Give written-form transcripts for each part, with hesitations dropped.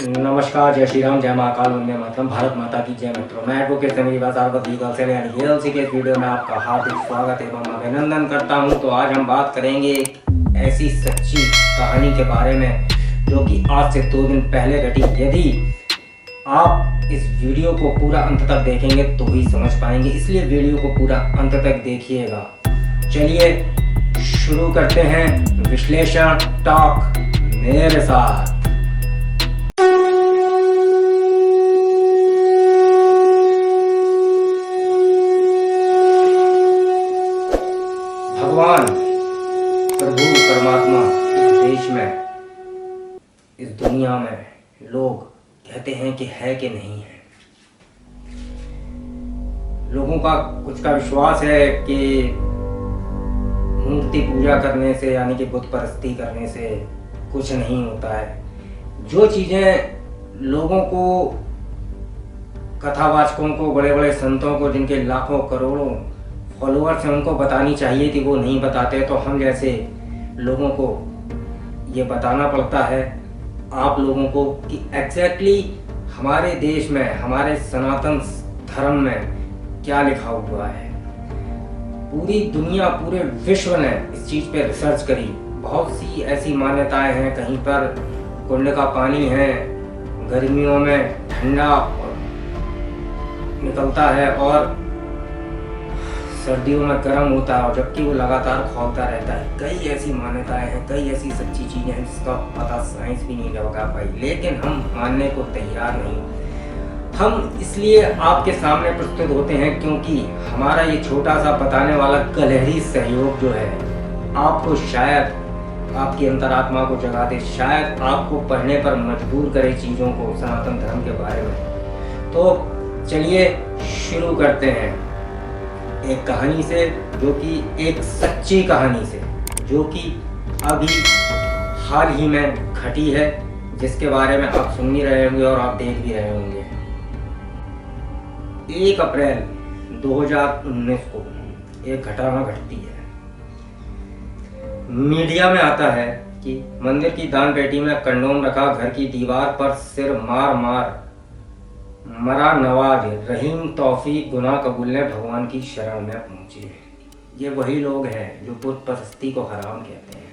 नमस्कार, जय श्री राम, जय महाकाल, वंदे मातरम, भारत माता की जय। मित्रों, मैं एडवोकेट समीर LLC के इस वीडियो में आपका हार्दिक स्वागत एवं अभिनंदन करता हूं। तो आज हम बात करेंगे एक ऐसी सच्ची कहानी के बारे में जो कि आज से 2 दिन पहले घटी। यदि आप इस वीडियो को पूरा अंत तक देखेंगे तो ही समझ पाएंगे, इसलिए वीडियो को पूरा अंत तक देखिएगा। चलिए शुरू करते हैं विश्लेषण टॉक मेरे साथ। भगवान प्रभु परमात्मा इस देश में, इस दुनिया में लोग कहते हैं कि है कि नहीं है। लोगों का कुछ का विश्वास है कि मूर्ति पूजा करने से यानी कि बुत परस्ती करने से कुछ नहीं होता है। जो चीजें लोगों को, कथावाचकों को, बड़े बड़े संतों को, जिनके लाखों करोड़ों फॉलोअर्स हैं, उनको बतानी चाहिए कि वो नहीं बताते, तो हम जैसे लोगों को ये बताना पड़ता है आप लोगों को कि एग्जैक्टली हमारे देश में, हमारे सनातन धर्म में क्या लिखा हुआ है। पूरी दुनिया, पूरे विश्व ने इस चीज पे रिसर्च करी। बहुत सी ऐसी मान्यताएं हैं, कहीं पर कुंड का पानी है, गर्मियों में ठंडा निकलता है और सर्दियों में गर्म होता है, और जबकि वो लगातार खौलता रहता है। कई ऐसी मान्यताएं हैं, कई ऐसी सच्ची चीजें हैं जिसका पता साइंस भी नहीं लगा पाई, लेकिन हम मानने को तैयार नहीं। हम इसलिए आपके सामने प्रस्तुत होते हैं क्योंकि हमारा ये छोटा सा बताने वाला गलहरी सहयोग जो है, आपको शायद आपकी अंतरात्मा को जगा दे, शायद आपको पढ़ने पर मजबूर करे चीजों को, सनातन धर्म के बारे में। तो चलिए शुरू करते हैं एक कहानी से, जो कि एक सच्ची कहानी से, जो कि अभी हाल ही में घटी है, जिसके बारे में आप सुन भी रहे होंगे और आप देख भी रहे होंगे। 1 अप्रैल 2019 को एक घटना घटती है। मीडिया में आता है कि मंदिर की दान पेटी में कंडोम रखा, घर की दीवार पर सिर मार मार मरा नवाज रहीम तौफीक गुनाह कबूलने भगवान की शरण में पहुंचे। ये वही लोग हैं जो बुत परस्ती को हराम कहते हैं।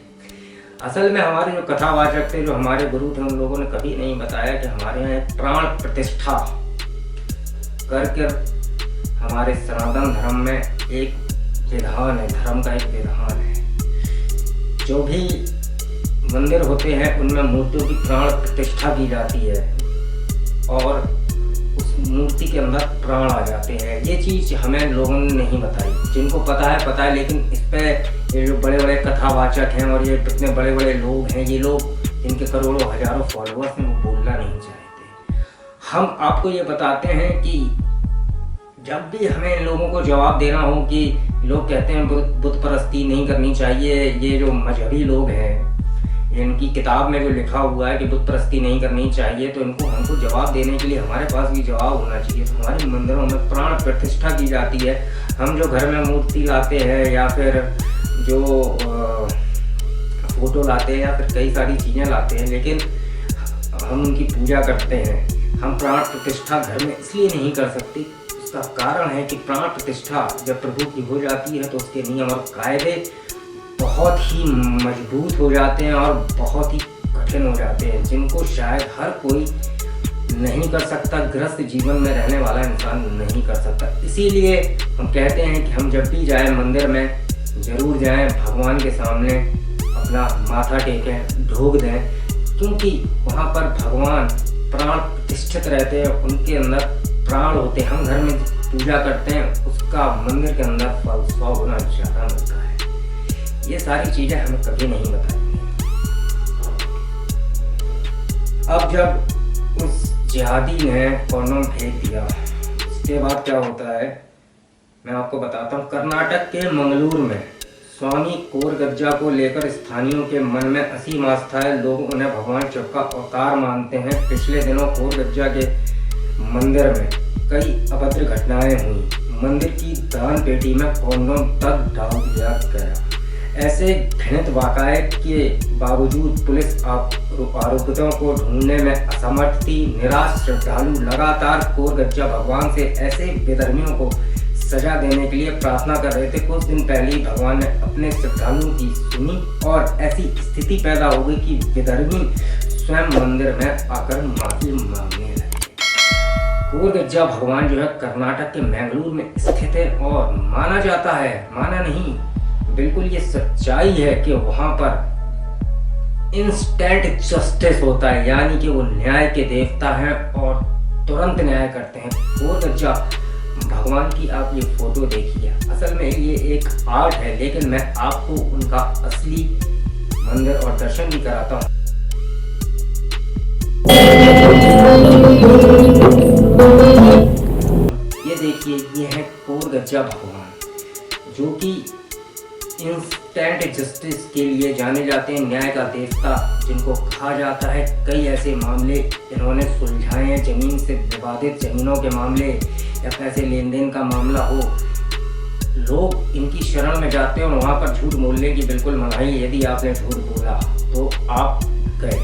असल में हमारे जो कथावाचक थे, जो हमारे गुरु थे, उन लोगों ने कभी नहीं बताया कि हमारे यहाँ एक प्राण प्रतिष्ठा करके हमारे सनातन धर्म में एक विधान है, धर्म का एक विधान है। जो भी मंदिर होते हैं उनमें मूर्तियों की प्राण प्रतिष्ठा की जाती है और उस मूर्ति के अंदर प्राण आ जाते हैं। ये चीज़ हमें लोगों ने नहीं बताई। जिनको पता है, लेकिन इस पे ये जो बड़े बड़े कथावाचक हैं और ये कितने बड़े बड़े लोग हैं, ये लोग जिनके करोड़ों हजारों फॉलोअर्स हैं, वो बोलना नहीं चाहते। हम आपको ये बताते हैं कि जब भी हमें इन लोगों को जवाब देना हो कि लोग कहते हैं बुत परस्ती नहीं करनी चाहिए, ये जो मजहबी लोग हैं, इनकी किताब में जो लिखा हुआ है कि बुत परस्ती नहीं करनी चाहिए, तो हमको जवाब देने के लिए हमारे पास भी जवाब होना चाहिए। तो हमारे मंदिरों में प्राण प्रतिष्ठा की जाती है। हम जो घर में मूर्ति लाते हैं या फिर जो फोटो लाते हैं या फिर कई सारी चीज़ें लाते हैं, लेकिन हम उनकी पूजा करते हैं। हम प्राण प्रतिष्ठा घर में इसलिए नहीं कर सकते, इसका कारण है कि प्राण प्रतिष्ठा जब प्रभु की हो जाती है तो उसके नियम और कायदे बहुत ही मजबूत हो जाते हैं और बहुत ही कठिन हो जाते हैं, जिनको शायद हर कोई नहीं कर सकता, गृहस्थ जीवन में रहने वाला इंसान नहीं कर सकता। इसीलिए हम कहते हैं कि हम जब भी जाएं मंदिर में जरूर जाएं, भगवान के सामने अपना माथा टेकें, ढोक दें, क्योंकि वहाँ पर भगवान प्राण प्रतिष्ठित रहते हैं, उनके अंदर प्राण होते हैं। हम घर में पूजा करते हैं, उसका मंदिर के अंदर फल 100 गुना ज़्यादा मिलता है। ये सारी चीजें हमें कभी नहीं बताई। अब जब उस जिहादी ने कॉन्डोम फेंक दिया, उसके बाद क्या होता है मैं आपको बताता हूँ। कर्नाटक के मंगलूर में स्वामी कोरगज्जा को लेकर स्थानीयों के मन में असीम आस्था है। लोग उन्हें भगवान शिव का अवतार मानते हैं। पिछले दिनों कोरगज्जा के मंदिर में कई अभद्र घटनाएं हुई। मंदिर की दान पेटी में कॉन्डोम तक डाल दिया गया। ऐसे घृणित वाक़ये के बावजूद पुलिस आरोपितों को ढूंढने में असमर्थ थी। निराश श्रद्धालु लगातार कोरगज्जा भगवान से ऐसे बेधर्मियों को सजा देने के लिए प्रार्थना कर रहे थे। कुछ दिन पहले ही भगवान ने अपने श्रद्धालुओं की सुनी और ऐसी स्थिति पैदा हो गई कि विधर्मी स्वयं मंदिर में आकर माफी मांगने लगे। कोरगज्जा भगवान जो है कर्नाटक के मैंगलोर में स्थित है और माना जाता है, माना नहीं बिल्कुल ये सच्चाई है कि वहां पर इंस्टेंट जस्टिस होता है, यानी कि वो न्याय के देवता हैं और तुरंत न्याय करते हैं। कोरगज्जा भगवान की आप ये फोटो देखिए, असल में ये एक आर्ट है, लेकिन मैं आपको उनका असली मंदिर और दर्शन भी कराता हूँ। ये देखिए, ये है कोरगज्जा भगवान जो कि इंस्टेंट जस्टिस के लिए जाने जाते हैं, न्याय का देवता जिनको कहा जाता है। कई ऐसे मामले इन्होंने सुलझाए हैं, जमीन से विवादित जमीनों के मामले या पैसे लेन देन का मामला हो, लोग इनकी शरण में जाते हैं और वहाँ पर झूठ बोलने की बिल्कुल मनाही। यदि आपने झूठ बोला तो आप गए।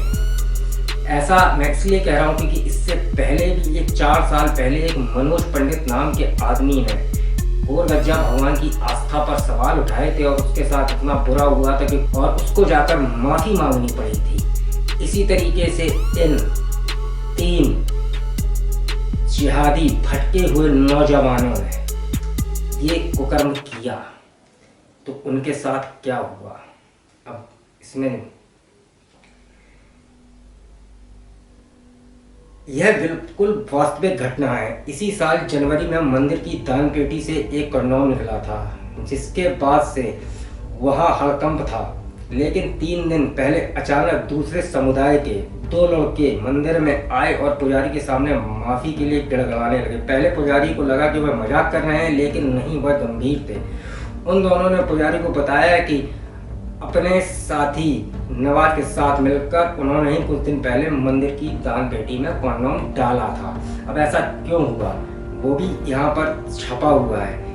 ऐसा मैं इसलिए कह रहा हूँ क्योंकि इससे पहले भी 4 साल पहले एक मनोज पंडित नाम के आदमी ने कोरगज्जा भगवान की आस्था पर सवाल उठाए थे और उसके साथ इतना बुरा हुआ था कि और उसको जाकर माफी मांगनी पड़ी थी। इसी तरीके से इन 3 जिहादी भटके हुए नौजवानों ने ये कुकर्म किया, तो उनके साथ क्या हुआ। अब इसमें यह बिल्कुल वास्तविक घटना है। इसी साल जनवरी में मंदिर की दान पेटी से एक कड़नौल निकला था, जिसके बाद से वहां हड़कंप था। लेकिन 3 दिन पहले अचानक दूसरे समुदाय के 2 लड़के मंदिर में आए और पुजारी के सामने माफी के लिए गिड़गिड़ाने लगे। पहले पुजारी को लगा कि वह मजाक कर रहे हैं, लेकिन नहीं, वह गंभीर थे। उन दोनों ने पुजारी को बताया कि अपने साथी नवाज के साथ मिलकर उन्होंने ही कुछ दिन पहले मंदिर की दान पेटी में कंडोम डाला था। अब ऐसा क्यों हुआ वो भी यहाँ पर छपा हुआ है।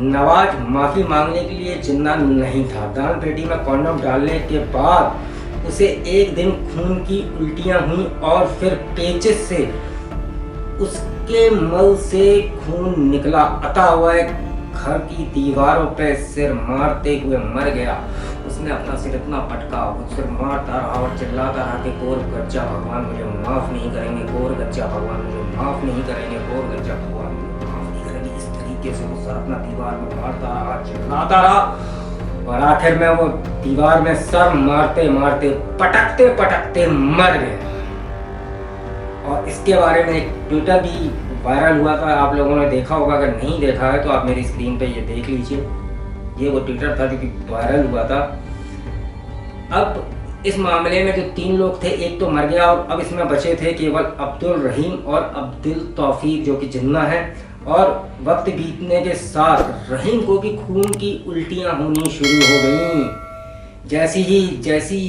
नवाज माफी मांगने के लिए जिंदा नहीं था। दान पेटी में कंडोम डालने के बाद उसे एक दिन खून की उल्टियां हुई और फिर पेचिश से उसके मल से खून निकला। अतः वह घर की दीवारों पे सिर मारते हुए मर गया। उसने अपना सिर इतना पटका, सिर मारता रहा और चिल्लाता रहा कि कोरगज्जा भगवान मुझे माफ नहीं करेंगे, कोरगज्जा भगवान मुझे माफ नहीं करेंगे, कोरगज्जा भगवान मुझे माफ नहीं करेंगे। इस तरीके से वो सर अपना दीवार में मारता रहा, चिल्लाता रहा और आखिर में वो दीवार में सर मारते मारते पटकते पटकते मर गया। और इसके बारे में एक ट्विटर भी वायरल हुआ था, आप लोगों ने देखा होगा। अगर नहीं देखा है तो आप मेरी स्क्रीन पे ये देख लीजिए। ये वो ट्विटर था जो कि वायरल हुआ था। अब इस मामले में जो 3 लोग थे, एक तो मर गया और अब इसमें बचे थे केवल अब्दुल रहीम और अब्दुल तौफीक जो कि जिन्ना है। और वक्त बीतने के साथ रहीम को भी खून की उल्टियां होनी शुरू हो गई। जैसी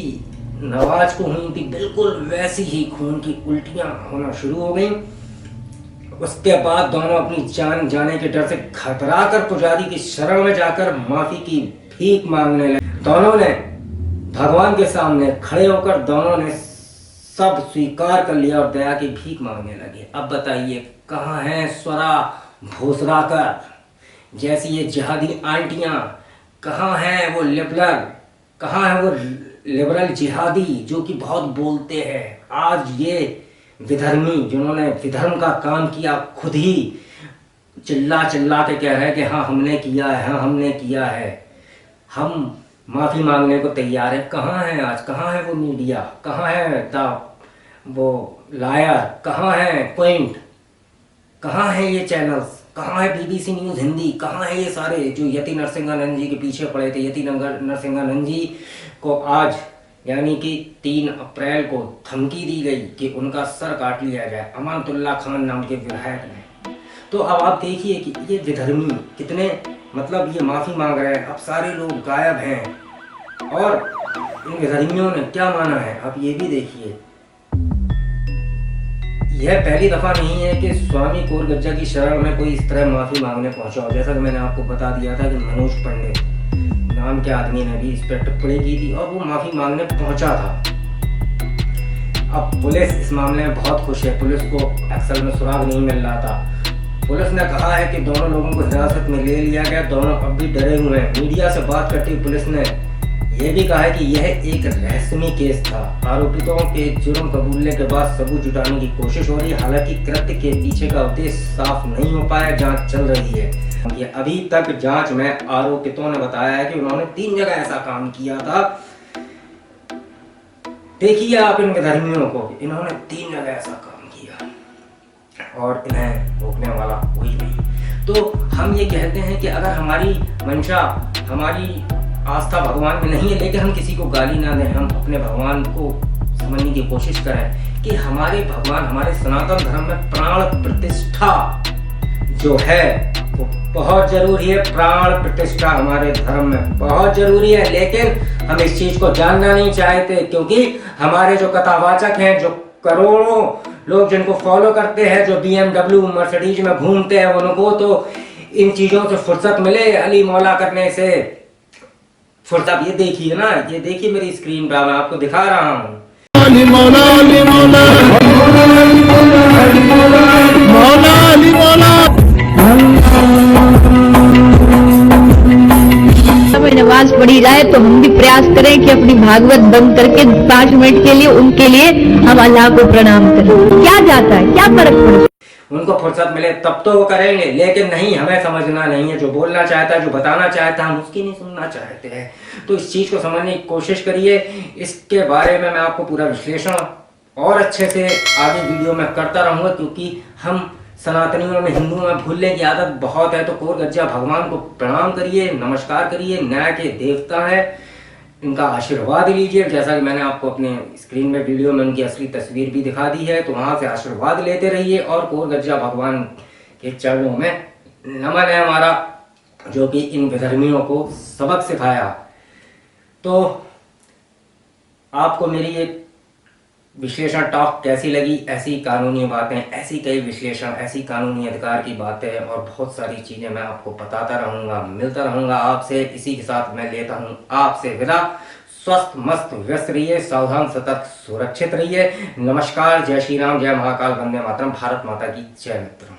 नवाज को हुई थी बिल्कुल वैसी ही खून की उल्टियां होना शुरू हो गई। उसके बाद दोनों अपनी जान जाने के डर से घबरा कर पुजारी की शरण में जाकर माफी की भीख मांगने लगे। दोनों ने भगवान के सामने खड़े होकर दोनों ने सब स्वीकार कर लिया और दया की भीख मांगने लगे। अब बताइए कहाँ है स्वरा भोसराकर जैसी ये जिहादी आंटियां, कहाँ है वो लिबरल जिहादी जो कि बहुत बोलते हैं। आज ये विधर्मी जिन्होंने विधर्म का काम किया खुद ही चिल्ला के कह रहे हैं कि हाँ हमने किया है, हाँ हमने किया है, हम माफी मांगने को तैयार है। कहाँ है आज, कहाँ है वो मीडिया, कहाँ है वो लायर, कहाँ है पॉइंट, कहाँ है ये चैनल्स, कहाँ है BBC न्यूज़ हिंदी, कहाँ है ये सारे जो यति नरसिंहानंद जी के पीछे पड़े थे। यति नरसिंहानंद जी को आज यानी कि 3 अप्रैल को धमकी दी गई कि उनका सर काट लिया जाए अमानतुल्लाह खान नाम के विधायक ने। तो अब आप देखिए कि ये विधर्मी कितने मतलब ये माफ़ी मांग रहे हैं। अब सारे लोग गायब हैं और इन विधर्मियों ने क्या माना है आप ये भी देखिए। यह पहली दफ़ा नहीं है कि स्वामी कोरगज्जा की शरण में कोई इस तरह माफ़ी मांगने पहुंचा हो। जैसा कि मैंने आपको बता दिया था कि मनोज पंडित नाम के आदमी ने भी इस पर टिप्पणी की थी और वो माफी मांगने पहुंचा था। अब पुलिस इस मामले में बहुत खुश है। पुलिस को अक्सर में सुराग नहीं मिल रहा था। पुलिस ने कहा है कि दोनों लोगों को हिरासत में ले लिया गया, दोनों अब भी डरे हुए हैं। मीडिया से बात करते हुए पुलिस ने यह भी कहा है कि यह एक रहस्यमय केस था। आरोपितों के जुर्म कबूलने के बाद सबूत जुटाने की कोशिश हो रही है। हालांकि कृत्य के पीछे का उद्देश्य साफ नहीं हो पाया, जांच चल रही है। अभी तक जांच में आरोपितों ने बताया है कि उन्होंने 3 जगह ऐसा काम किया था। देखिए आप इन धर्मियों को, इन्होंने 3 जगह ऐसा काम किया और इन्हें रोकने वाला कोई नहीं। तो हम ये कहते हैं कि अगर हमारी मंशा, हमारी आस्था भगवान में नहीं है, लेकिन हम किसी को गाली ना दें, हम अपने भगवान को समझने की कोशिश करें कि हमारे भगवान, हमारे सनातन धर्म में प्राण प्रतिष्ठा जो है वो बहुत जरूरी है। प्राण प्रतिष्ठा हमारे धर्म में बहुत जरूरी है, लेकिन हम इस चीज को जानना नहीं चाहते, क्योंकि हमारे जो कथावाचक हैं, जो करोड़ों लोग जिनको फॉलो करते हैं, जो BMW मर्सिडीज में घूमते हैं, उनको तो इन चीजों से फुर्सत मिले, अली मौला करने से फुर्सत। ये देखिए ना, ये देखिए मेरी स्क्रीन पर मैं आपको दिखा रहा हूँ। नमाज पढ़ी जाए तो हम भी प्रयास करें कि अपनी भागवत बंद करके 5 मिनट के लिए उनके लिए हम अल्लाह को प्रणाम करें। क्या जाता है, क्या फर्क पड़ता है? उनको फुर्सत मिले तब तो वो करेंगे, लेकिन नहीं, हमें समझना नहीं है। जो बोलना चाहता है, जो बताना चाहता है, हम उसकी नहीं सुनना चाहते हैं। तो इस चीज को समझने की कोशिश करिए। इसके बारे में मैं आपको पूरा विश्लेषण और अच्छे से आगे वीडियो में करता रहूंगा, क्योंकि हम सनातनियों में, हिंदुओं में भूलने की आदत बहुत है। तो कोर गज्जा भगवान को प्रणाम करिए, नमस्कार करिए। न्याय के देवता है, इनका आशीर्वाद लीजिए। जैसा कि मैंने आपको अपने स्क्रीन में वीडियो में उनकी असली तस्वीर भी दिखा दी है, तो वहां से आशीर्वाद लेते रहिए। और कोर गज्जा भगवान के चरणों में नमन है हमारा, जो कि इन विधर्मियों को सबक सिखाया। तो आपको मेरी ये विश्लेषण टॉक कैसी लगी? ऐसी कानूनी बातें, ऐसी कई विश्लेषण, ऐसी कानूनी अधिकार की बातें और बहुत सारी चीजें मैं आपको बताता रहूंगा, मिलता रहूंगा आपसे। इसी के साथ मैं लेता हूं आपसे विदा। स्वस्थ मस्त व्यस्त रहिए, सावधान सतर्क सुरक्षित रहिए। नमस्कार, जय श्री राम, जय महाकाल, वंदे मातरम, भारत माता की जय। मित्रों।